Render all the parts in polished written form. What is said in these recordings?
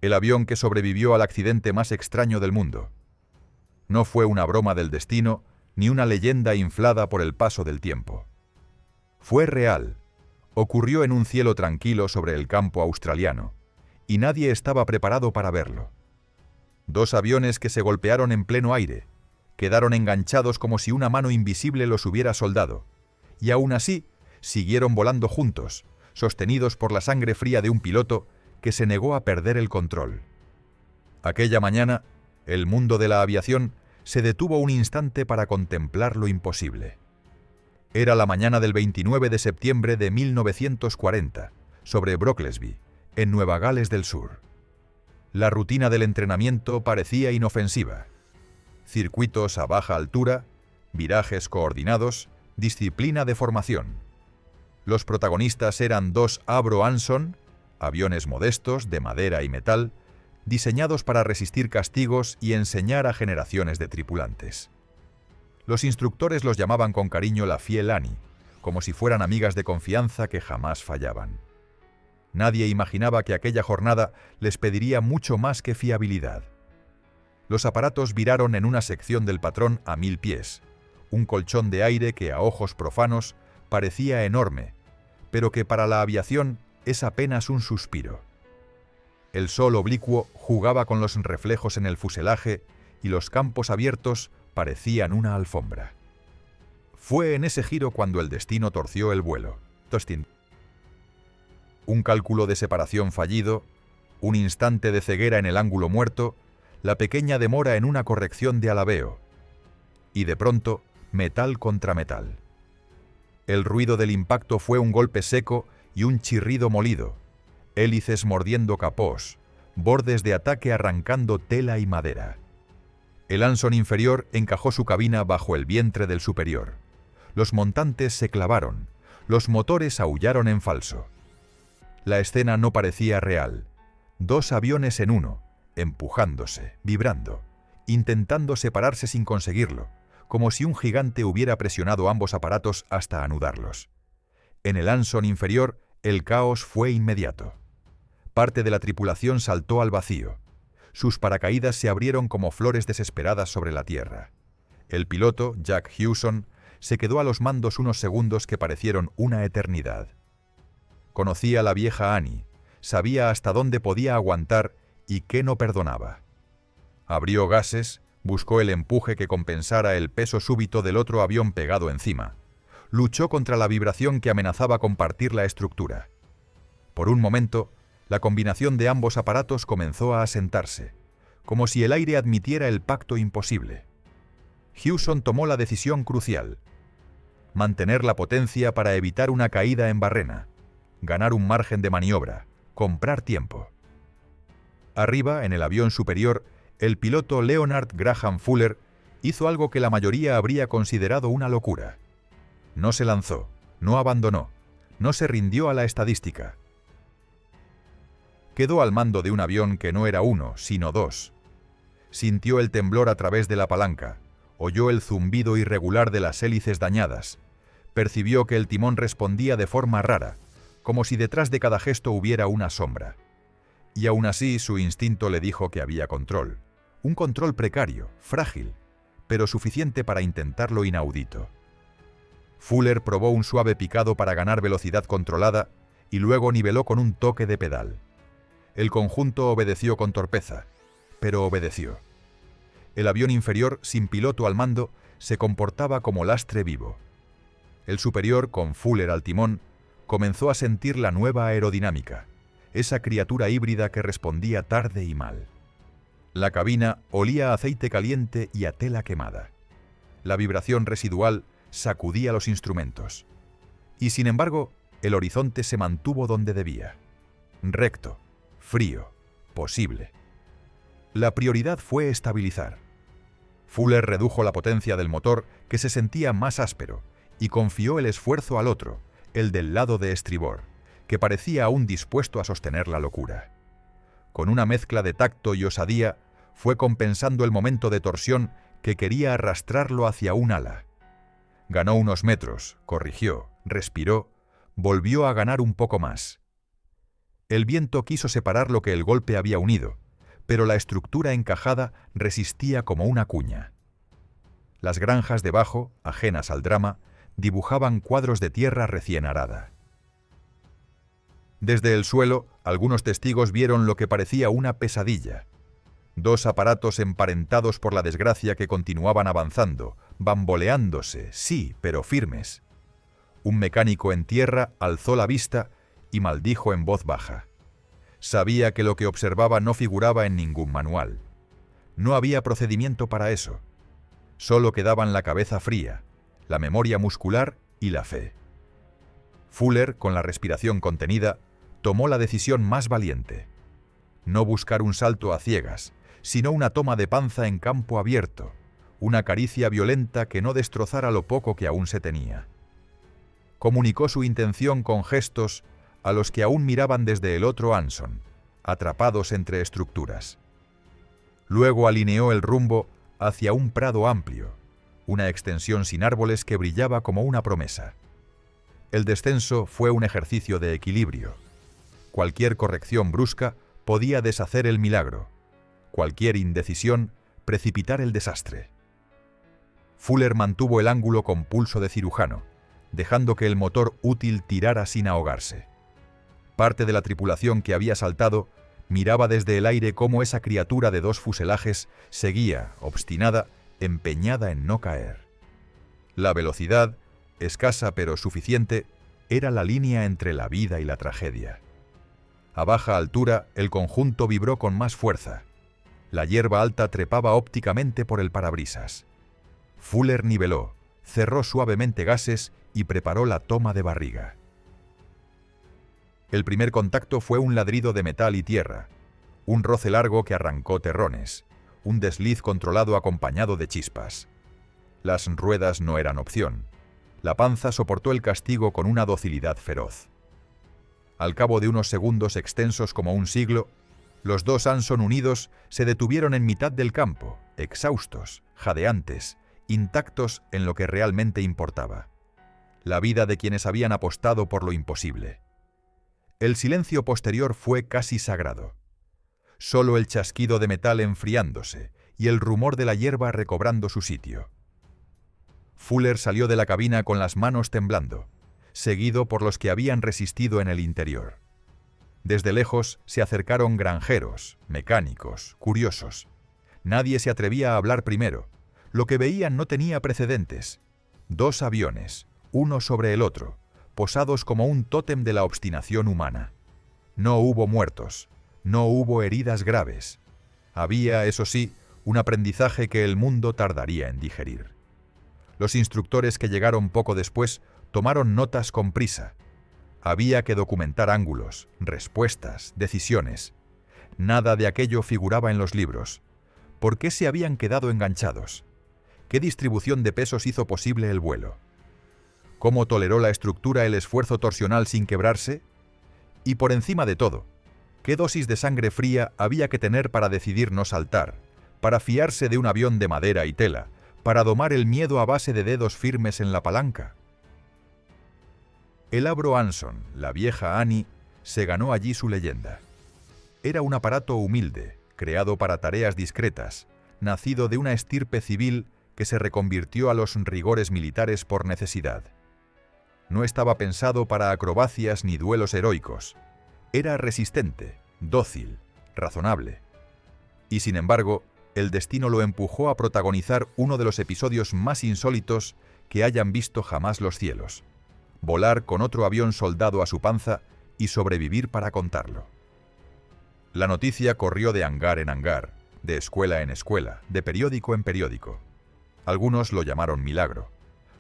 el avión que sobrevivió al accidente más extraño del mundo. No fue una broma del destino, ni una leyenda inflada por el paso del tiempo. Fue real. Ocurrió en un cielo tranquilo sobre el campo australiano, y nadie estaba preparado para verlo. Dos aviones que se golpearon en pleno aire, quedaron enganchados como si una mano invisible los hubiera soldado, y aún así siguieron volando juntos, sostenidos por la sangre fría de un piloto que se negó a perder el control. Aquella mañana, el mundo de la aviación se detuvo un instante para contemplar lo imposible. Era la mañana del 29 de septiembre de 1940, sobre Brocklesby, en Nueva Gales del Sur. La rutina del entrenamiento parecía inofensiva. Circuitos a baja altura, virajes coordinados, disciplina de formación. Los protagonistas eran dos Avro Anson, aviones modestos de madera y metal, diseñados para resistir castigos y enseñar a generaciones de tripulantes. Los instructores los llamaban con cariño la fiel Annie, como si fueran amigas de confianza que jamás fallaban. Nadie imaginaba que aquella jornada les pediría mucho más que fiabilidad. Los aparatos viraron en una sección del patrón a 1000 pies, un colchón de aire que a ojos profanos parecía enorme, pero que para la aviación es apenas un suspiro. El sol oblicuo jugaba con los reflejos en el fuselaje y los campos abiertos parecían una alfombra. Fue en ese giro cuando el destino torció el vuelo. Un cálculo de separación fallido, un instante de ceguera en el ángulo muerto, la pequeña demora en una corrección de alabeo. Y de pronto, metal contra metal. El ruido del impacto fue un golpe seco y un chirrido molido, hélices mordiendo capós, bordes de ataque arrancando tela y madera. El Anson inferior encajó su cabina bajo el vientre del superior. Los montantes se clavaron, los motores aullaron en falso. La escena no parecía real. Dos aviones en uno, empujándose, vibrando, intentando separarse sin conseguirlo, como si un gigante hubiera presionado ambos aparatos hasta anudarlos. En el Anson inferior, el caos fue inmediato. Parte de la tripulación saltó al vacío. Sus paracaídas se abrieron como flores desesperadas sobre la tierra. El piloto, Jack Hewson, se quedó a los mandos unos segundos que parecieron una eternidad. Conocía a la vieja Annie, sabía hasta dónde podía aguantar y qué no perdonaba. Abrió gases, buscó el empuje que compensara el peso súbito del otro avión pegado encima. Luchó contra la vibración que amenazaba con partir la estructura. Por un momento, la combinación de ambos aparatos comenzó a asentarse, como si el aire admitiera el pacto imposible. Hewson tomó la decisión crucial: mantener la potencia para evitar una caída en barrena, ganar un margen de maniobra, comprar tiempo. Arriba, en el avión superior, el piloto Leonard Graham Fuller hizo algo que la mayoría habría considerado una locura. No se lanzó, no abandonó, no se rindió a la estadística. Quedó al mando de un avión que no era uno, sino dos. Sintió el temblor a través de la palanca, oyó el zumbido irregular de las hélices dañadas, percibió que el timón respondía de forma rara, como si detrás de cada gesto hubiera una sombra. Y aún así su instinto le dijo que había control, un control precario, frágil, pero suficiente para intentar lo inaudito. Fuller probó un suave picado para ganar velocidad controlada y luego niveló con un toque de pedal. El conjunto obedeció con torpeza, pero obedeció. El avión inferior, sin piloto al mando, se comportaba como lastre vivo. El superior, con Fuller al timón, comenzó a sentir la nueva aerodinámica, esa criatura híbrida que respondía tarde y mal. La cabina olía a aceite caliente y a tela quemada. La vibración residual sacudía los instrumentos. Y sin embargo, el horizonte se mantuvo donde debía. Recto, frío, posible. La prioridad fue estabilizar. Fuller redujo la potencia del motor, que se sentía más áspero, y confió el esfuerzo al otro, el del lado de estribor, que parecía aún dispuesto a sostener la locura. Con una mezcla de tacto y osadía, fue compensando el momento de torsión que quería arrastrarlo hacia un ala. Ganó unos metros, corrigió, respiró, volvió a ganar un poco más. El viento quiso separar lo que el golpe había unido, pero la estructura encajada resistía como una cuña. Las granjas debajo, ajenas al drama, dibujaban cuadros de tierra recién arada. Desde el suelo, algunos testigos vieron lo que parecía una pesadilla. Dos aparatos emparentados por la desgracia que continuaban avanzando, bamboleándose, sí, pero firmes. Un mecánico en tierra alzó la vista y maldijo en voz baja. Sabía que lo que observaba no figuraba en ningún manual. No había procedimiento para eso. Solo quedaban la cabeza fría, la memoria muscular y la fe. Fuller, con la respiración contenida, tomó la decisión más valiente. No buscar un salto a ciegas, sino una toma de panza en campo abierto, una caricia violenta que no destrozara lo poco que aún se tenía. Comunicó su intención con gestos a los que aún miraban desde el otro Anson, atrapados entre estructuras. Luego alineó el rumbo hacia un prado amplio, una extensión sin árboles que brillaba como una promesa. El descenso fue un ejercicio de equilibrio. Cualquier corrección brusca podía deshacer el milagro, cualquier indecisión precipitar el desastre. Fuller mantuvo el ángulo con pulso de cirujano, dejando que el motor útil tirara sin ahogarse. Parte de la tripulación que había saltado miraba desde el aire cómo esa criatura de dos fuselajes seguía, obstinada, empeñada en no caer. La velocidad, escasa pero suficiente, era la línea entre la vida y la tragedia. A baja altura, el conjunto vibró con más fuerza. La hierba alta trepaba ópticamente por el parabrisas. Fuller niveló, cerró suavemente gases y preparó la toma de barriga. El primer contacto fue un ladrido de metal y tierra, un roce largo que arrancó terrones, un desliz controlado acompañado de chispas. Las ruedas no eran opción. La panza soportó el castigo con una docilidad feroz. Al cabo de unos segundos extensos como un siglo, los dos Anson unidos se detuvieron en mitad del campo, exhaustos, jadeantes, intactos en lo que realmente importaba: la vida de quienes habían apostado por lo imposible. El silencio posterior fue casi sagrado. Solo el chasquido de metal enfriándose y el rumor de la hierba recobrando su sitio. Fuller salió de la cabina con las manos temblando, seguido por los que habían resistido en el interior. Desde lejos se acercaron granjeros, mecánicos, curiosos. Nadie se atrevía a hablar primero. Lo que veían no tenía precedentes. Dos aviones, uno sobre el otro, posados como un tótem de la obstinación humana. No hubo muertos, no hubo heridas graves. Había, eso sí, un aprendizaje que el mundo tardaría en digerir. Los instructores que llegaron poco después tomaron notas con prisa. Había que documentar ángulos, respuestas, decisiones. Nada de aquello figuraba en los libros. ¿Por qué se habían quedado enganchados? ¿Qué distribución de pesos hizo posible el vuelo? ¿Cómo toleró la estructura el esfuerzo torsional sin quebrarse? Y por encima de todo, ¿qué dosis de sangre fría había que tener para decidir no saltar, para fiarse de un avión de madera y tela, para domar el miedo a base de dedos firmes en la palanca? El Avro Anson, la vieja Annie, se ganó allí su leyenda. Era un aparato humilde, creado para tareas discretas, nacido de una estirpe civil que se reconvirtió a los rigores militares por necesidad. No estaba pensado para acrobacias ni duelos heroicos. Era resistente, dócil, razonable. Y sin embargo, el destino lo empujó a protagonizar uno de los episodios más insólitos que hayan visto jamás los cielos: volar con otro avión soldado a su panza y sobrevivir para contarlo. La noticia corrió de hangar en hangar, de escuela en escuela, de periódico en periódico. Algunos lo llamaron milagro.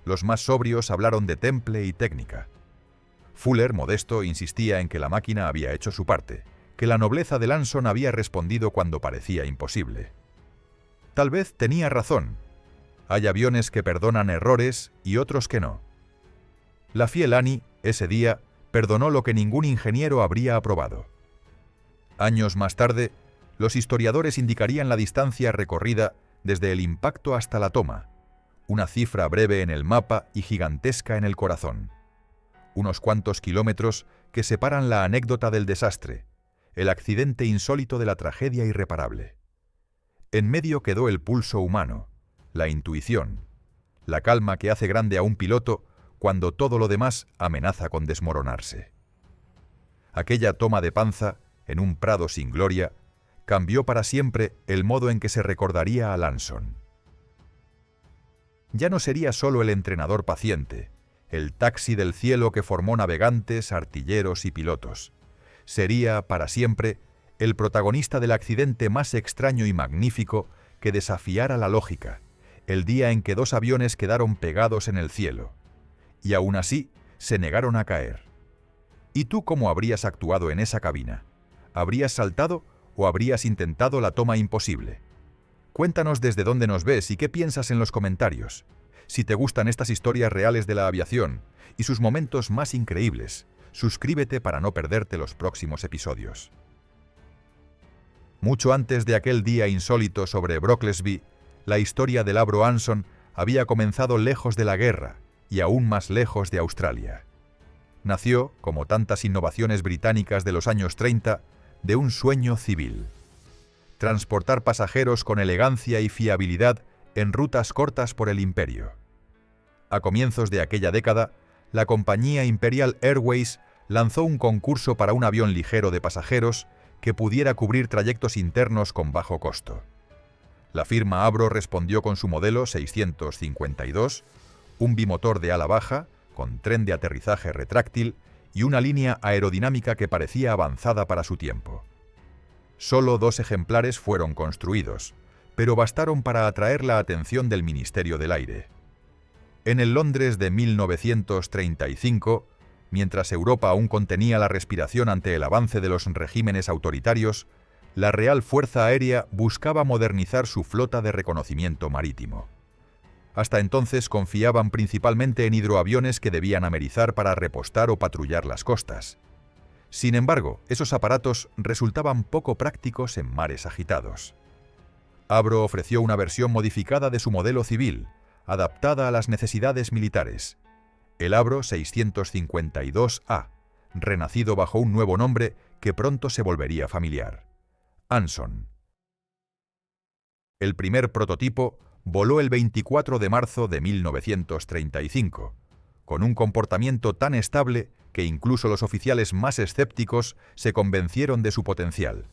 Los más sobrios hablaron de temple y técnica. Fuller, modesto, insistía en que la máquina había hecho su parte, que la nobleza del Anson había respondido cuando parecía imposible. Tal vez tenía razón. Hay aviones que perdonan errores y otros que no. La fiel Annie, ese día, perdonó lo que ningún ingeniero habría aprobado. Años más tarde, los historiadores indicarían la distancia recorrida desde el impacto hasta la toma, una cifra breve en el mapa y gigantesca en el corazón. Unos cuantos kilómetros que separan la anécdota del desastre, el accidente insólito de la tragedia irreparable. En medio quedó el pulso humano, la intuición, la calma que hace grande a un piloto cuando todo lo demás amenaza con desmoronarse. Aquella toma de panza, en un prado sin gloria, cambió para siempre el modo en que se recordaría a Lanson. Ya no sería solo el entrenador paciente, el taxi del cielo que formó navegantes, artilleros y pilotos. Sería, para siempre, el protagonista del accidente más extraño y magnífico que desafiara la lógica, el día en que dos aviones quedaron pegados en el cielo, y aún así se negaron a caer. ¿Y tú cómo habrías actuado en esa cabina? ¿Habrías saltado o habrías intentado la toma imposible? Cuéntanos desde dónde nos ves y qué piensas en los comentarios. Si te gustan estas historias reales de la aviación y sus momentos más increíbles, suscríbete para no perderte los próximos episodios. Mucho antes de aquel día insólito sobre Brocklesby, la historia del Avro Anson había comenzado lejos de la guerra y aún más lejos de Australia. Nació, como tantas innovaciones británicas de los años 30, de un sueño civil: transportar pasajeros con elegancia y fiabilidad en rutas cortas por el imperio. A comienzos de aquella década, la compañía Imperial Airways lanzó un concurso para un avión ligero de pasajeros que pudiera cubrir trayectos internos con bajo costo. La firma Avro respondió con su modelo 652, un bimotor de ala baja, con tren de aterrizaje retráctil y una línea aerodinámica que parecía avanzada para su tiempo. Solo 2 ejemplares fueron construidos, pero bastaron para atraer la atención del Ministerio del Aire. En el Londres de 1935, mientras Europa aún contenía la respiración ante el avance de los regímenes autoritarios, la Real Fuerza Aérea buscaba modernizar su flota de reconocimiento marítimo. Hasta entonces confiaban principalmente en hidroaviones que debían amerizar para repostar o patrullar las costas. Sin embargo, esos aparatos resultaban poco prácticos en mares agitados. Avro ofreció una versión modificada de su modelo civil, adaptada a las necesidades militares, el Avro 652A, renacido bajo un nuevo nombre que pronto se volvería familiar: Anson. El primer prototipo voló el 24 de marzo de 1935, con un comportamiento tan estable que incluso los oficiales más escépticos se convencieron de su potencial.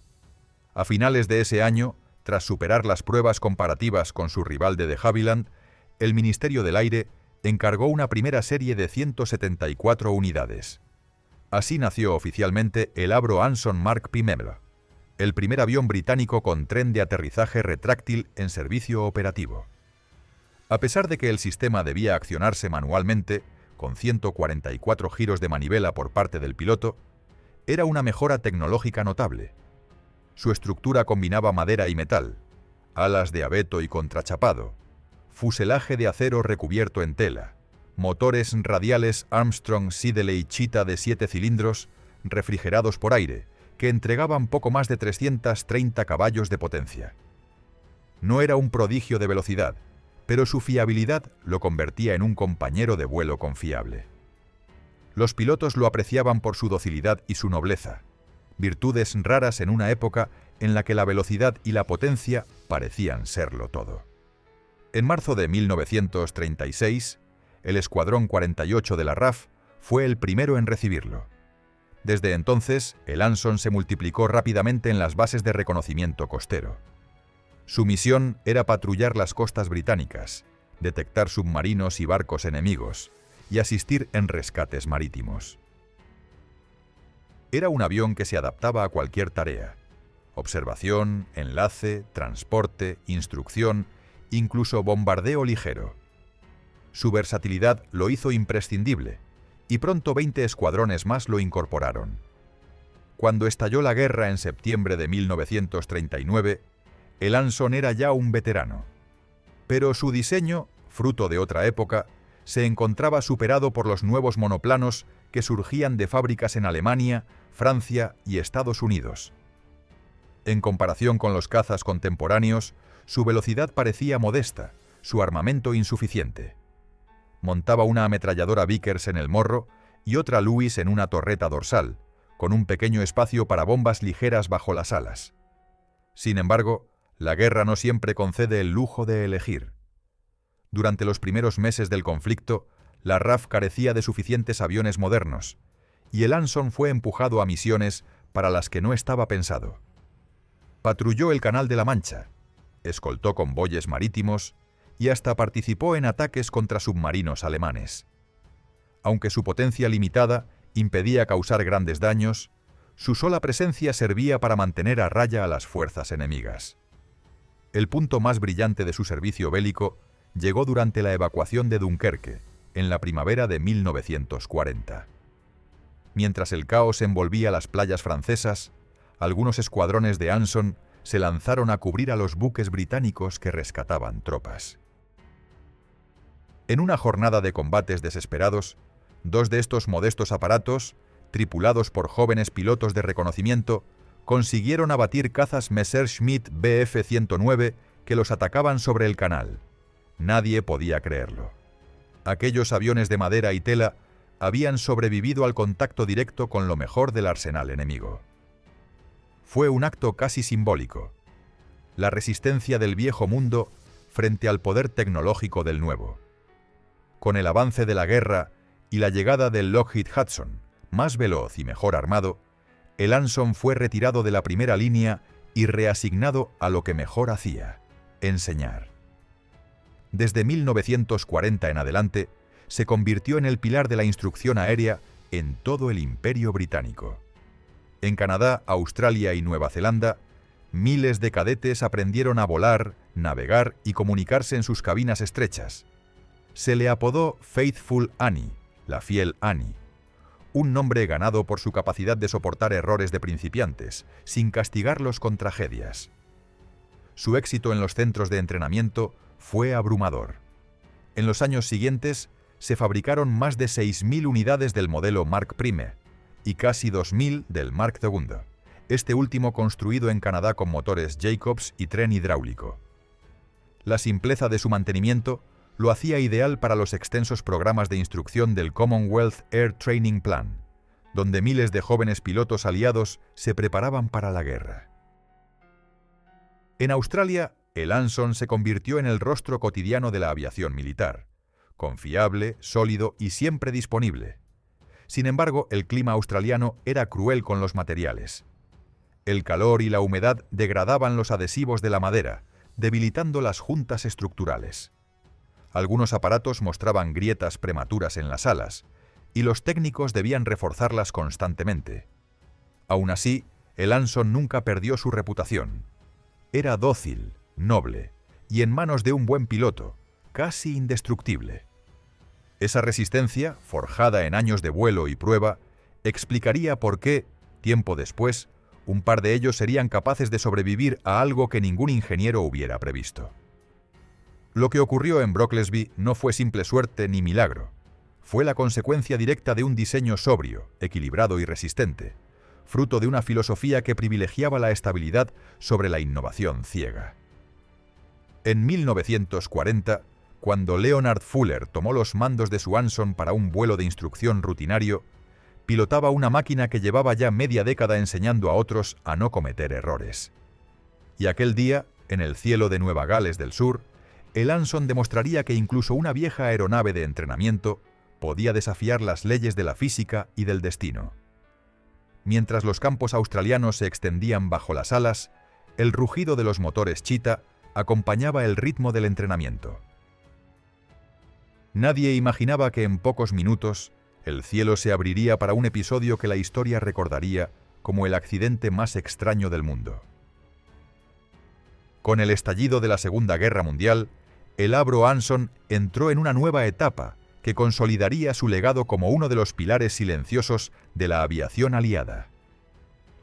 A finales de ese año, tras superar las pruebas comparativas con su rival de Havilland, el Ministerio del Aire encargó una primera serie de 174 unidades. Así nació oficialmente el Avro Anson Mark P. Memel, el primer avión británico con tren de aterrizaje retráctil en servicio operativo. A pesar de que el sistema debía accionarse manualmente, con 144 giros de manivela por parte del piloto, era una mejora tecnológica notable. Su estructura combinaba madera y metal, alas de abeto y contrachapado, fuselaje de acero recubierto en tela, motores radiales Armstrong Siddeley Cheetah de 7 cilindros, refrigerados por aire, que entregaban poco más de 330 caballos de potencia. No era un prodigio de velocidad, pero su fiabilidad lo convertía en un compañero de vuelo confiable. Los pilotos lo apreciaban por su docilidad y su nobleza, virtudes raras en una época en la que la velocidad y la potencia parecían serlo todo. En marzo de 1936, el Escuadrón 48 de la RAF fue el primero en recibirlo. Desde entonces, el Anson se multiplicó rápidamente en las bases de reconocimiento costero. Su misión era patrullar las costas británicas, detectar submarinos y barcos enemigos y asistir en rescates marítimos. Era un avión que se adaptaba a cualquier tarea: observación, enlace, transporte, instrucción, incluso bombardeo ligero. Su versatilidad lo hizo imprescindible, y pronto 20 escuadrones más lo incorporaron. Cuando estalló la guerra en septiembre de 1939, el Anson era ya un veterano. Pero su diseño, fruto de otra época, se encontraba superado por los nuevos monoplanos que surgían de fábricas en Alemania, Francia y Estados Unidos. En comparación con los cazas contemporáneos, su velocidad parecía modesta, su armamento insuficiente. Montaba una ametralladora Vickers en el morro y otra Lewis en una torreta dorsal, con un pequeño espacio para bombas ligeras bajo las alas. Sin embargo, la guerra no siempre concede el lujo de elegir. Durante los primeros meses del conflicto, la RAF carecía de suficientes aviones modernos, y el Anson fue empujado a misiones para las que no estaba pensado. Patrulló el Canal de la Mancha, escoltó convoyes marítimos y hasta participó en ataques contra submarinos alemanes. Aunque su potencia limitada impedía causar grandes daños, su sola presencia servía para mantener a raya a las fuerzas enemigas. El punto más brillante de su servicio bélico llegó durante la evacuación de Dunkerque, en la primavera de 1940. Mientras el caos envolvía las playas francesas, algunos escuadrones de Anson se lanzaron a cubrir a los buques británicos que rescataban tropas. En una jornada de combates desesperados, dos de estos modestos aparatos, tripulados por jóvenes pilotos de reconocimiento, consiguieron abatir cazas Messerschmitt Bf-109 que los atacaban sobre el canal. Nadie podía creerlo. Aquellos aviones de madera y tela habían sobrevivido al contacto directo con lo mejor del arsenal enemigo. Fue un acto casi simbólico. La resistencia del viejo mundo frente al poder tecnológico del nuevo. Con el avance de la guerra y la llegada del Lockheed Hudson, más veloz y mejor armado, el Anson fue retirado de la primera línea y reasignado a lo que mejor hacía: enseñar. Desde 1940 en adelante, se convirtió en el pilar de la instrucción aérea en todo el Imperio Británico. En Canadá, Australia y Nueva Zelanda, miles de cadetes aprendieron a volar, navegar y comunicarse en sus cabinas estrechas. Se le apodó Faithful Annie, la fiel Annie, un nombre ganado por su capacidad de soportar errores de principiantes, sin castigarlos con tragedias. Su éxito en los centros de entrenamiento fue abrumador. En los años siguientes, se fabricaron más de 6.000 unidades del modelo Mark I y casi 2.000 del Mark II, este último construido en Canadá con motores Jacobs y tren hidráulico. La simpleza de su mantenimiento lo hacía ideal para los extensos programas de instrucción del Commonwealth Air Training Plan, donde miles de jóvenes pilotos aliados se preparaban para la guerra. En Australia, el Anson se convirtió en el rostro cotidiano de la aviación militar, confiable, sólido y siempre disponible. Sin embargo, el clima australiano era cruel con los materiales. El calor y la humedad degradaban los adhesivos de la madera, debilitando las juntas estructurales. Algunos aparatos mostraban grietas prematuras en las alas, y los técnicos debían reforzarlas constantemente. Aún así, el Anson nunca perdió su reputación. Era dócil, noble, y en manos de un buen piloto, casi indestructible. Esa resistencia, forjada en años de vuelo y prueba, explicaría por qué, tiempo después, un par de ellos serían capaces de sobrevivir a algo que ningún ingeniero hubiera previsto. Lo que ocurrió en Brocklesby no fue simple suerte ni milagro. Fue la consecuencia directa de un diseño sobrio, equilibrado y resistente, fruto de una filosofía que privilegiaba la estabilidad sobre la innovación ciega. En 1940, cuando Leonard Fuller tomó los mandos de su Anson para un vuelo de instrucción rutinario, pilotaba una máquina que llevaba ya media década enseñando a otros a no cometer errores. Y aquel día, en el cielo de Nueva Gales del Sur, el Anson demostraría que incluso una vieja aeronave de entrenamiento podía desafiar las leyes de la física y del destino. Mientras los campos australianos se extendían bajo las alas, el rugido de los motores Cheetah acompañaba el ritmo del entrenamiento. Nadie imaginaba que en pocos minutos el cielo se abriría para un episodio que la historia recordaría como el accidente más extraño del mundo. Con el estallido de la Segunda Guerra Mundial, el Avro Anson entró en una nueva etapa que consolidaría su legado como uno de los pilares silenciosos de la aviación aliada.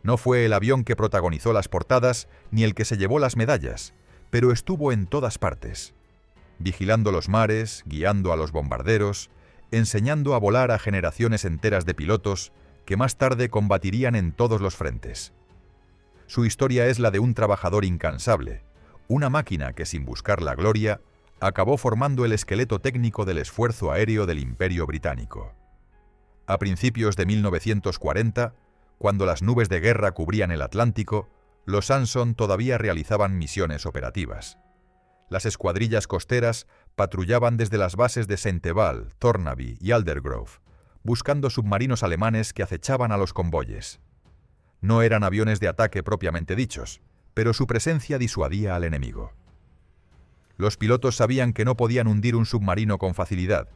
No fue el avión que protagonizó las portadas ni el que se llevó las medallas, pero estuvo en todas partes, vigilando los mares, guiando a los bombarderos, enseñando a volar a generaciones enteras de pilotos que más tarde combatirían en todos los frentes. Su historia es la de un trabajador incansable, una máquina que sin buscar la gloria acabó formando el esqueleto técnico del esfuerzo aéreo del Imperio Británico. A principios de 1940, Cuando las nubes de guerra cubrían el Atlántico, los Anson todavía realizaban misiones operativas. Las escuadrillas costeras patrullaban desde las bases de Saint-Eval, Thornaby y Aldergrove, buscando submarinos alemanes que acechaban a los convoyes. No eran aviones de ataque propiamente dichos, pero su presencia disuadía al enemigo. Los pilotos sabían que no podían hundir un submarino con facilidad,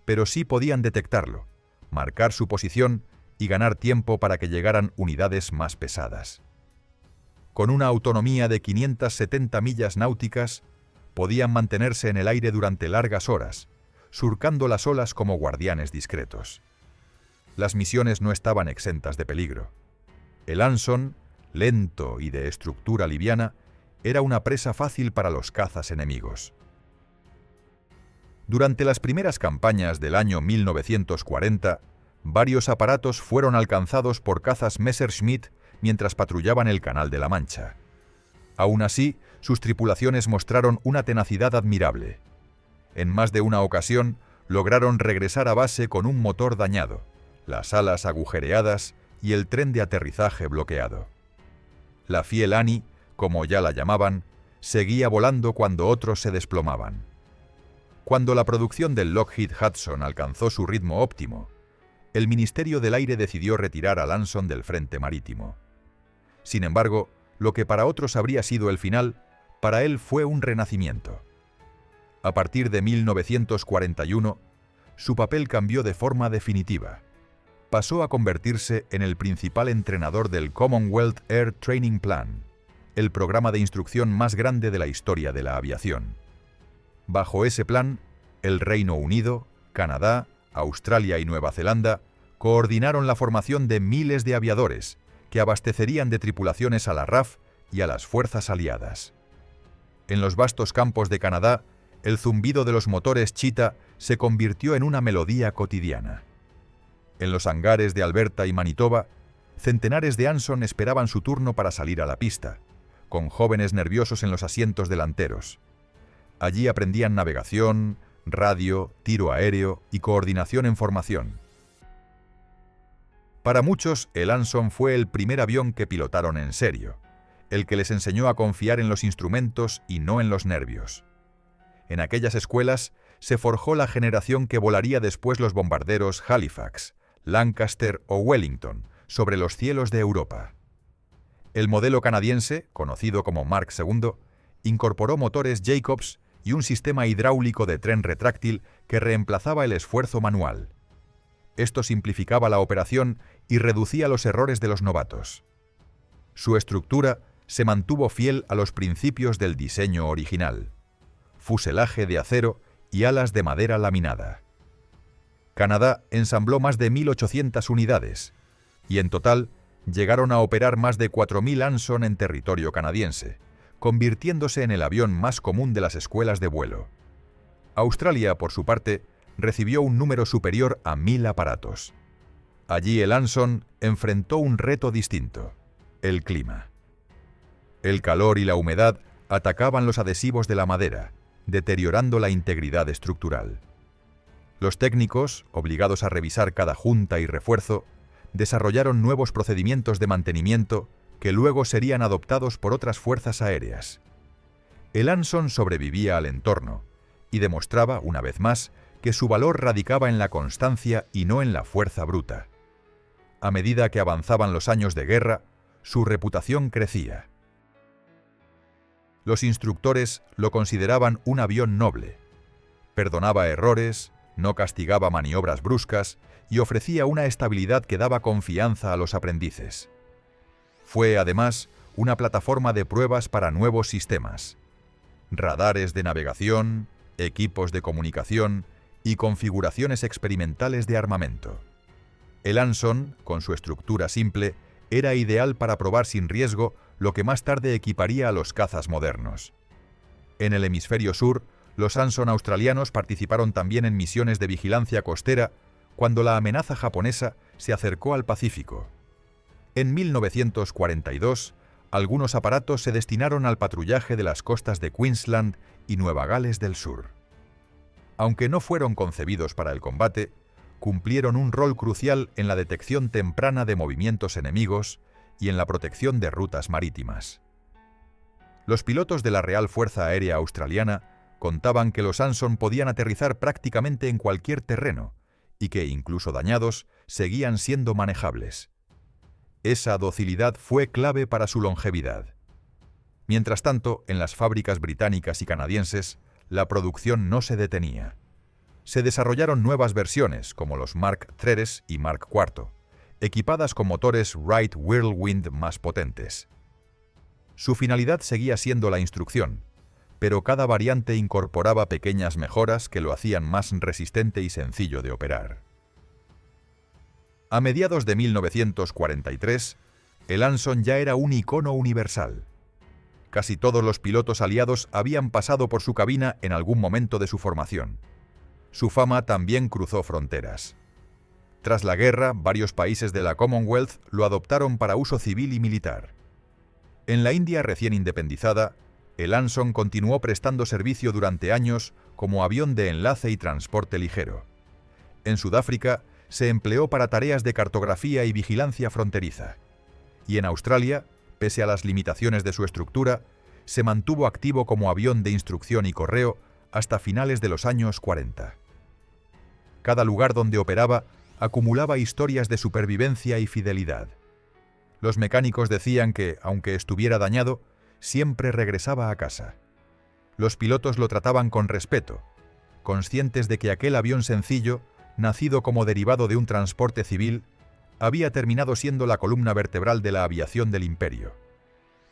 pero sí podían detectarlo, marcar su posición y ganar tiempo para que llegaran unidades más pesadas. Con una autonomía de 570 millas náuticas, podían mantenerse en el aire durante largas horas, surcando las olas como guardianes discretos. Las misiones no estaban exentas de peligro. El Anson, lento y de estructura liviana, era una presa fácil para los cazas enemigos. Durante las primeras campañas del año 1940, varios aparatos fueron alcanzados por cazas Messerschmitt mientras patrullaban el Canal de la Mancha. Aún así, sus tripulaciones mostraron una tenacidad admirable. En más de una ocasión, lograron regresar a base con un motor dañado, las alas agujereadas y el tren de aterrizaje bloqueado. La fiel Annie, como ya la llamaban, seguía volando cuando otros se desplomaban. Cuando la producción del Lockheed Hudson alcanzó su ritmo óptimo, el Ministerio del Aire decidió retirar al Anson del frente marítimo. Sin embargo, lo que para otros habría sido el final, para él fue un renacimiento. A partir de 1941, su papel cambió de forma definitiva. Pasó a convertirse en el principal entrenador del Commonwealth Air Training Plan, el programa de instrucción más grande de la historia de la aviación. Bajo ese plan, el Reino Unido, Canadá, Australia y Nueva Zelanda coordinaron la formación de miles de aviadores que abastecerían de tripulaciones a la RAF y a las fuerzas aliadas. En los vastos campos de Canadá, el zumbido de los motores Cheetah se convirtió en una melodía cotidiana. En los hangares de Alberta y Manitoba, centenares de Anson esperaban su turno para salir a la pista, con jóvenes nerviosos en los asientos delanteros. Allí aprendían navegación, radio, tiro aéreo y coordinación en formación. Para muchos, el Anson fue el primer avión que pilotaron en serio, el que les enseñó a confiar en los instrumentos y no en los nervios. En aquellas escuelas se forjó la generación que volaría después los bombarderos Halifax, Lancaster o Wellington sobre los cielos de Europa. El modelo canadiense, conocido como Mark II, incorporó motores Jacobs y un sistema hidráulico de tren retráctil que reemplazaba el esfuerzo manual. Esto simplificaba la operación y reducía los errores de los novatos. Su estructura se mantuvo fiel a los principios del diseño original: fuselaje de acero y alas de madera laminada. Canadá ensambló más de 1.800 unidades, y en total llegaron a operar más de 4.000 Anson en territorio canadiense, convirtiéndose en el avión más común de las escuelas de vuelo. Australia, por su parte, recibió un número superior a 1.000 aparatos. Allí el Anson enfrentó un reto distinto: el clima. El calor y la humedad atacaban los adhesivos de la madera, deteriorando la integridad estructural. Los técnicos, obligados a revisar cada junta y refuerzo, desarrollaron nuevos procedimientos de mantenimiento que luego serían adoptados por otras fuerzas aéreas. El Anson sobrevivía al entorno y demostraba, una vez más, que su valor radicaba en la constancia y no en la fuerza bruta. A medida que avanzaban los años de guerra, su reputación crecía. Los instructores lo consideraban un avión noble. Perdonaba errores, no castigaba maniobras bruscas y ofrecía una estabilidad que daba confianza a los aprendices. Fue, además, una plataforma de pruebas para nuevos sistemas: radares de navegación, equipos de comunicación y configuraciones experimentales de armamento. El Anson, con su estructura simple, era ideal para probar sin riesgo lo que más tarde equiparía a los cazas modernos. En el hemisferio sur, los Anson australianos participaron también en misiones de vigilancia costera cuando la amenaza japonesa se acercó al Pacífico. En 1942, algunos aparatos se destinaron al patrullaje de las costas de Queensland y Nueva Gales del Sur. Aunque no fueron concebidos para el combate, cumplieron un rol crucial en la detección temprana de movimientos enemigos y en la protección de rutas marítimas. Los pilotos de la Real Fuerza Aérea Australiana contaban que los Anson podían aterrizar prácticamente en cualquier terreno y que, incluso dañados, seguían siendo manejables. Esa docilidad fue clave para su longevidad. Mientras tanto, en las fábricas británicas y canadienses, la producción no se detenía. Se desarrollaron nuevas versiones, como los Mark III y Mark IV, equipadas con motores Wright Whirlwind más potentes. Su finalidad seguía siendo la instrucción, pero cada variante incorporaba pequeñas mejoras que lo hacían más resistente y sencillo de operar. A mediados de 1943, el Anson ya era un icono universal. Casi todos los pilotos aliados habían pasado por su cabina en algún momento de su formación. Su fama también cruzó fronteras. Tras la guerra, varios países de la Commonwealth lo adoptaron para uso civil y militar. En la India recién independizada, el Anson continuó prestando servicio durante años como avión de enlace y transporte ligero. En Sudáfrica, se empleó para tareas de cartografía y vigilancia fronteriza. Y en Australia, pese a las limitaciones de su estructura, se mantuvo activo como avión de instrucción y correo hasta finales de los años 40. Cada lugar donde operaba acumulaba historias de supervivencia y fidelidad. Los mecánicos decían que, aunque estuviera dañado, siempre regresaba a casa. Los pilotos lo trataban con respeto, conscientes de que aquel avión sencillo, nacido como derivado de un transporte civil, había terminado siendo la columna vertebral de la aviación del imperio.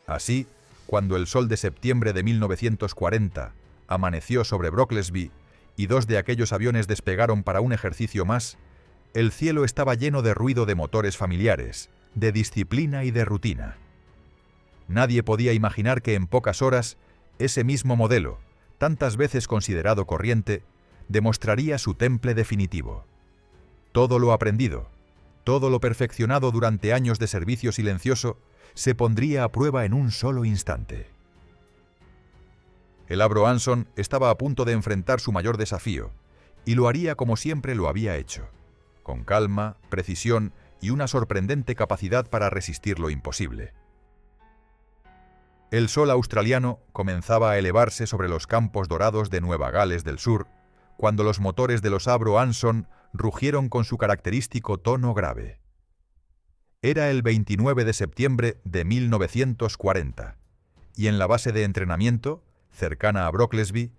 Así, cuando el sol de septiembre de 1940 amaneció sobre Brocklesby y dos de aquellos aviones despegaron para un ejercicio más, el cielo estaba lleno de ruido de motores familiares, de disciplina y de rutina. Nadie podía imaginar que en pocas horas, ese mismo modelo, tantas veces considerado corriente, demostraría su temple definitivo. Todo lo aprendido, todo lo perfeccionado durante años de servicio silencioso, se pondría a prueba en un solo instante. El Avro Anson estaba a punto de enfrentar su mayor desafío, y lo haría como siempre lo había hecho, con calma, precisión y una sorprendente capacidad para resistir lo imposible. El sol australiano comenzaba a elevarse sobre los campos dorados de Nueva Gales del Sur, cuando los motores de los Avro Anson rugieron con su característico tono grave. Era el 29 de septiembre de 1940, y en la base de entrenamiento, cercana a Brocklesby,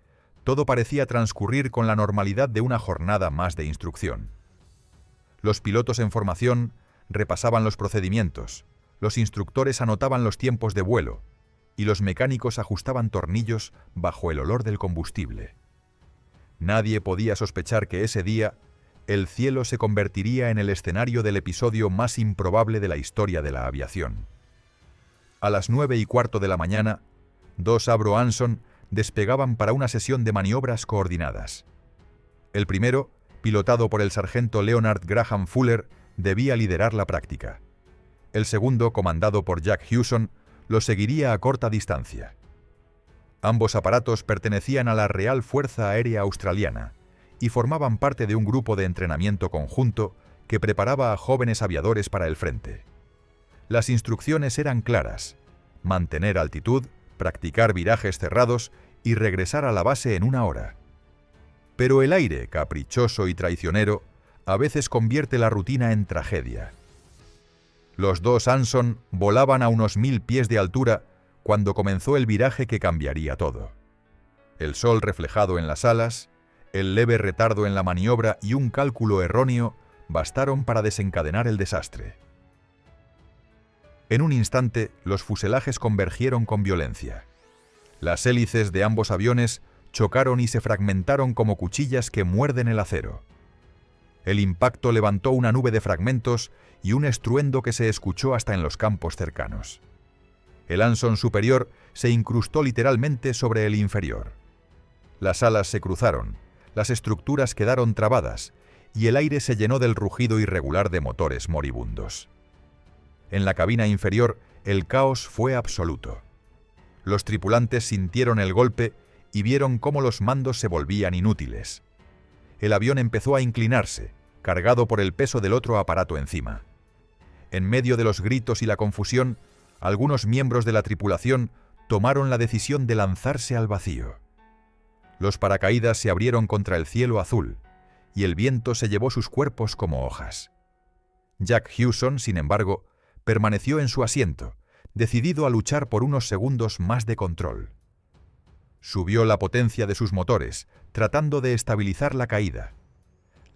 todo parecía transcurrir con la normalidad de una jornada más de instrucción. Los pilotos en formación repasaban los procedimientos, los instructores anotaban los tiempos de vuelo, y los mecánicos ajustaban tornillos bajo el olor del combustible. Nadie podía sospechar que ese día el cielo se convertiría en el escenario del episodio más improbable de la historia de la aviación. A las 9:15 de la mañana, dos Avro Anson despegaban para una sesión de maniobras coordinadas. El primero, pilotado por el sargento Leonard Graham Fuller, debía liderar la práctica. El segundo, comandado por Jack Hewson, lo seguiría a corta distancia. Ambos aparatos pertenecían a la Real Fuerza Aérea Australiana y formaban parte de un grupo de entrenamiento conjunto que preparaba a jóvenes aviadores para el frente. Las instrucciones eran claras: mantener altitud, practicar virajes cerrados y regresar a la base en 1 hora. Pero el aire, caprichoso y traicionero, a veces convierte la rutina en tragedia. Los dos Anson volaban a unos 1000 pies de altura cuando comenzó el viraje que cambiaría todo. El sol reflejado en las alas, el leve retardo en la maniobra y un cálculo erróneo bastaron para desencadenar el desastre. En un instante, los fuselajes convergieron con violencia. Las hélices de ambos aviones chocaron y se fragmentaron como cuchillas que muerden el acero. El impacto levantó una nube de fragmentos y un estruendo que se escuchó hasta en los campos cercanos. El Anson superior se incrustó literalmente sobre el inferior. Las alas se cruzaron, las estructuras quedaron trabadas y el aire se llenó del rugido irregular de motores moribundos. En la cabina inferior, el caos fue absoluto. Los tripulantes sintieron el golpe y vieron cómo los mandos se volvían inútiles. El avión empezó a inclinarse, cargado por el peso del otro aparato encima. En medio de los gritos y la confusión, algunos miembros de la tripulación tomaron la decisión de lanzarse al vacío. Los paracaídas se abrieron contra el cielo azul, y el viento se llevó sus cuerpos como hojas. Jack Hewson, sin embargo, permaneció en su asiento, decidido a luchar por unos segundos más de control. Subió la potencia de sus motores, tratando de estabilizar la caída.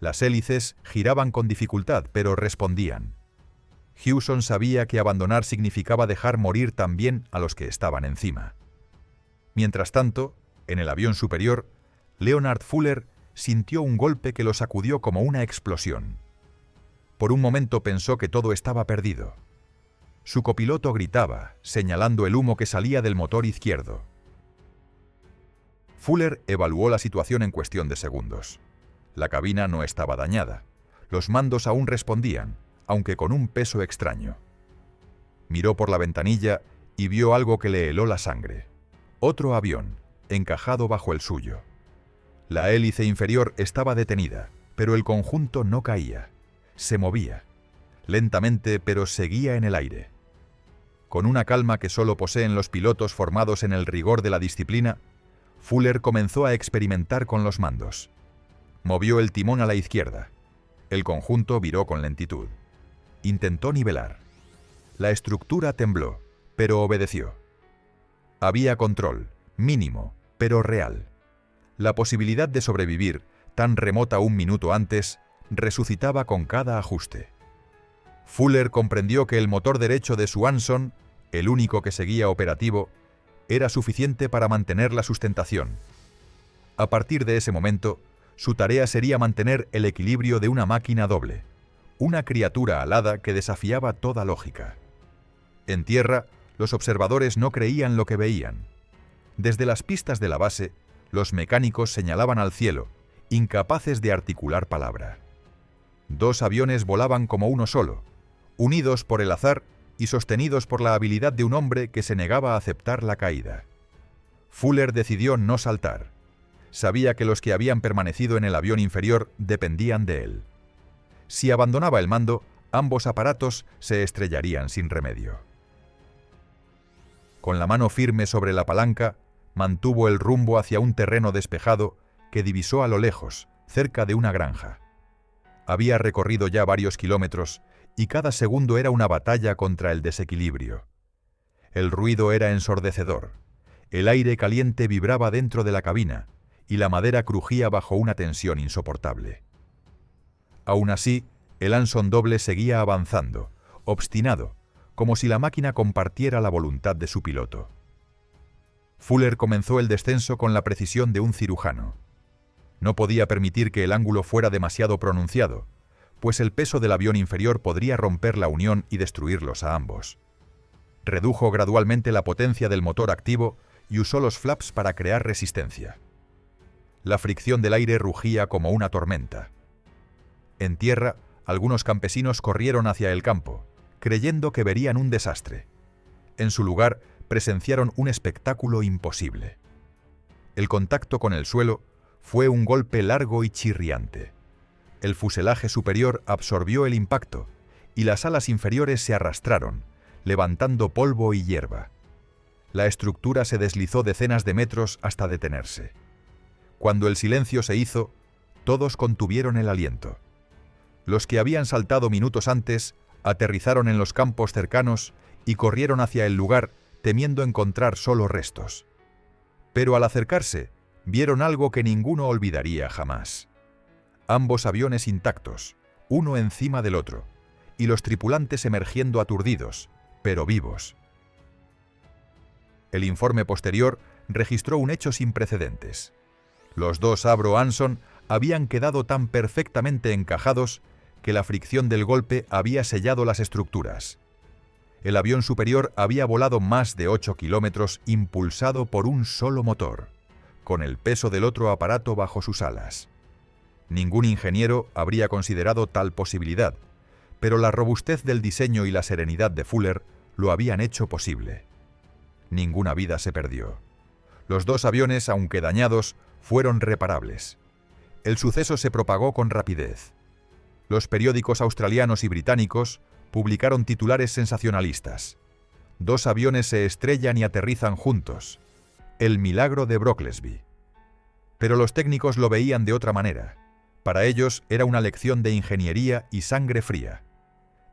Las hélices giraban con dificultad, pero respondían. Hewson sabía que abandonar significaba dejar morir también a los que estaban encima. Mientras tanto, en el avión superior, Leonard Fuller sintió un golpe que lo sacudió como una explosión. Por un momento pensó que todo estaba perdido. Su copiloto gritaba, señalando el humo que salía del motor izquierdo. Fuller evaluó la situación en cuestión de segundos. La cabina no estaba dañada. Los mandos aún respondían, aunque con un peso extraño. Miró por la ventanilla y vio algo que le heló la sangre. Otro avión, encajado bajo el suyo. La hélice inferior estaba detenida, pero el conjunto no caía. Se movía. Lentamente, pero seguía en el aire. Con una calma que solo poseen los pilotos formados en el rigor de la disciplina, Fuller comenzó a experimentar con los mandos. Movió el timón a la izquierda. El conjunto viró con lentitud. Intentó nivelar. La estructura tembló, pero obedeció. Había control, mínimo, pero real. La posibilidad de sobrevivir, tan remota un minuto antes, resucitaba con cada ajuste. Fuller comprendió que el motor derecho de su Anson, el único que seguía operativo, era suficiente para mantener la sustentación. A partir de ese momento, su tarea sería mantener el equilibrio de una máquina doble, una criatura alada que desafiaba toda lógica. En tierra, los observadores no creían lo que veían. Desde las pistas de la base, los mecánicos señalaban al cielo, incapaces de articular palabra. Dos aviones volaban como uno solo, unidos por el azar y sostenidos por la habilidad de un hombre que se negaba a aceptar la caída. Fuller decidió no saltar. Sabía que los que habían permanecido en el avión inferior dependían de él. Si abandonaba el mando, ambos aparatos se estrellarían sin remedio. Con la mano firme sobre la palanca, mantuvo el rumbo hacia un terreno despejado que divisó a lo lejos, cerca de una granja. Había recorrido ya varios kilómetros y cada segundo era una batalla contra el desequilibrio. El ruido era ensordecedor. El aire caliente vibraba dentro de la cabina y la madera crujía bajo una tensión insoportable. Aún así, el Anson doble seguía avanzando, obstinado, como si la máquina compartiera la voluntad de su piloto. Fuller comenzó el descenso con la precisión de un cirujano. No podía permitir que el ángulo fuera demasiado pronunciado, pues el peso del avión inferior podría romper la unión y destruirlos a ambos. Redujo gradualmente la potencia del motor activo y usó los flaps para crear resistencia. La fricción del aire rugía como una tormenta. En tierra, algunos campesinos corrieron hacia el campo, creyendo que verían un desastre. En su lugar, presenciaron un espectáculo imposible. El contacto con el suelo fue un golpe largo y chirriante. El fuselaje superior absorbió el impacto y las alas inferiores se arrastraron, levantando polvo y hierba. La estructura se deslizó decenas de metros hasta detenerse. Cuando el silencio se hizo, todos contuvieron el aliento. Los que habían saltado minutos antes aterrizaron en los campos cercanos y corrieron hacia el lugar temiendo encontrar solo restos. Pero al acercarse, vieron algo que ninguno olvidaría jamás. Ambos aviones intactos, uno encima del otro, y los tripulantes emergiendo aturdidos, pero vivos. El informe posterior registró un hecho sin precedentes. Los dos Avro Anson habían quedado tan perfectamente encajados que la fricción del golpe había sellado las estructuras. El avión superior había volado más de 8 kilómetros impulsado por un solo motor, con el peso del otro aparato bajo sus alas. Ningún ingeniero habría considerado tal posibilidad, pero la robustez del diseño y la serenidad de Fuller lo habían hecho posible. Ninguna vida se perdió. Los dos aviones, aunque dañados, fueron reparables. El suceso se propagó con rapidez. Los periódicos australianos y británicos publicaron titulares sensacionalistas. 2 aviones se estrellan y aterrizan juntos. El milagro de Brocklesby. Pero los técnicos lo veían de otra manera. Para ellos era una lección de ingeniería y sangre fría.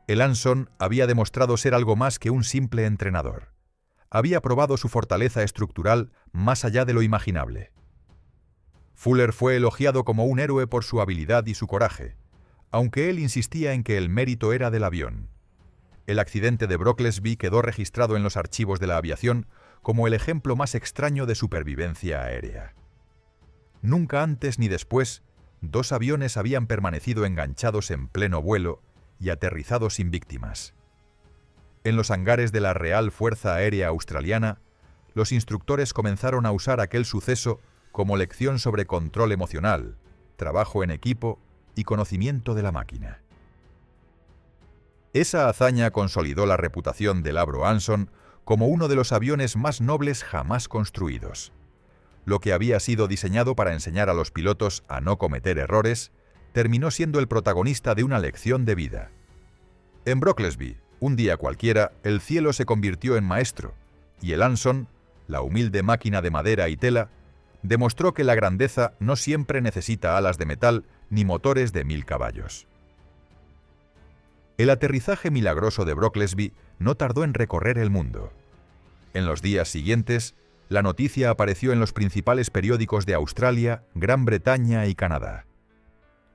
El Anson había demostrado ser algo más que un simple entrenador. Había probado su fortaleza estructural más allá de lo imaginable. Fuller fue elogiado como un héroe por su habilidad y su coraje, aunque él insistía en que el mérito era del avión. El accidente de Brocklesby quedó registrado en los archivos de la aviación como el ejemplo más extraño de supervivencia aérea. Nunca antes ni después, 2 aviones habían permanecido enganchados en pleno vuelo y aterrizado sin víctimas. En los hangares de la Real Fuerza Aérea Australiana, los instructores comenzaron a usar aquel suceso como lección sobre control emocional, trabajo en equipo y conocimiento de la máquina. Esa hazaña consolidó la reputación del Avro Anson como uno de los aviones más nobles jamás construidos. Lo que había sido diseñado para enseñar a los pilotos a no cometer errores, terminó siendo el protagonista de una lección de vida. En Brocklesby, un día cualquiera, el cielo se convirtió en maestro, y el Anson, la humilde máquina de madera y tela, demostró que la grandeza no siempre necesita alas de metal ni motores de 1000 caballos. El aterrizaje milagroso de Brocklesby no tardó en recorrer el mundo. En los días siguientes, la noticia apareció en los principales periódicos de Australia, Gran Bretaña y Canadá.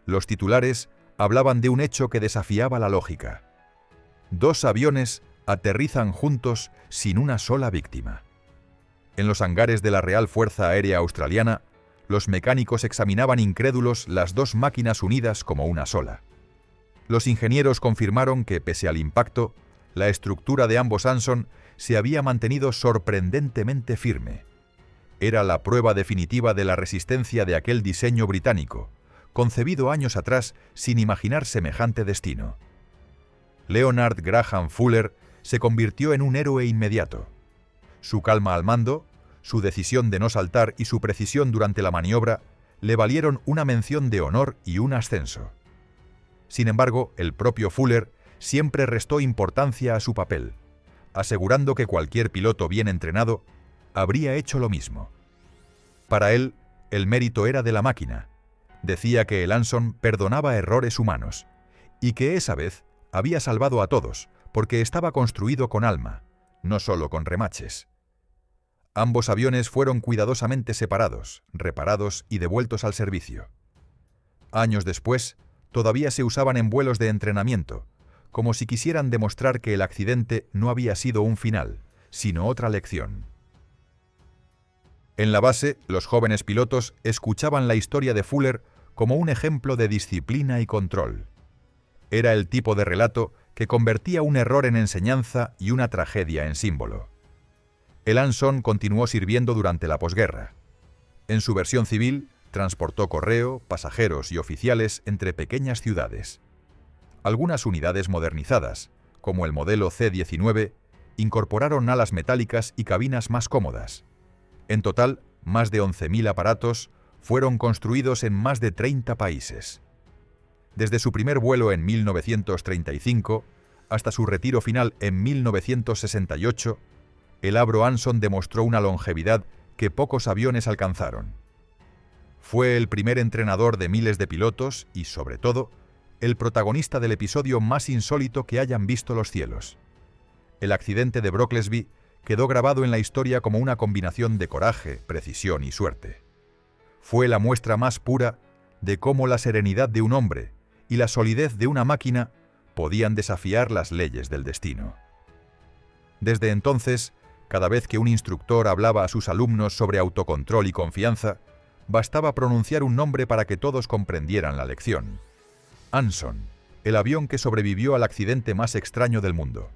Los titulares hablaban de un hecho que desafiaba la lógica. 2 aviones aterrizan juntos sin una sola víctima. En los hangares de la Real Fuerza Aérea Australiana, los mecánicos examinaban incrédulos las 2 máquinas unidas como una sola. Los ingenieros confirmaron que, pese al impacto, la estructura de ambos Anson se había mantenido sorprendentemente firme. Era la prueba definitiva de la resistencia de aquel diseño británico, concebido años atrás sin imaginar semejante destino. Leonard Graham Fuller se convirtió en un héroe inmediato. Su calma al mando, su decisión de no saltar y su precisión durante la maniobra le valieron una mención de honor y un ascenso. Sin embargo, el propio Fuller siempre restó importancia a su papel, asegurando que cualquier piloto bien entrenado habría hecho lo mismo. Para él, el mérito era de la máquina. Decía que el Anson perdonaba errores humanos y que esa vez había salvado a todos porque estaba construido con alma, no solo con remaches. Ambos aviones fueron cuidadosamente separados, reparados y devueltos al servicio. Años después, todavía se usaban en vuelos de entrenamiento, como si quisieran demostrar que el accidente no había sido un final, sino otra lección. En la base, los jóvenes pilotos escuchaban la historia de Fuller como un ejemplo de disciplina y control. Era el tipo de relato que convertía un error en enseñanza y una tragedia en símbolo. El Anson continuó sirviendo durante la posguerra. En su versión civil, transportó correo, pasajeros y oficiales entre pequeñas ciudades. Algunas unidades modernizadas, como el modelo C-19, incorporaron alas metálicas y cabinas más cómodas. En total, más de 11.000 aparatos fueron construidos en más de 30 países. Desde su primer vuelo en 1935 hasta su retiro final en 1968, el Avro Anson demostró una longevidad que pocos aviones alcanzaron. Fue el primer entrenador de miles de pilotos y, sobre todo, el protagonista del episodio más insólito que hayan visto los cielos. El accidente de Brocklesby quedó grabado en la historia como una combinación de coraje, precisión y suerte. Fue la muestra más pura de cómo la serenidad de un hombre y la solidez de una máquina podían desafiar las leyes del destino. Desde entonces, cada vez que un instructor hablaba a sus alumnos sobre autocontrol y confianza, bastaba pronunciar un nombre para que todos comprendieran la lección. Anson, el avión que sobrevivió al accidente más extraño del mundo.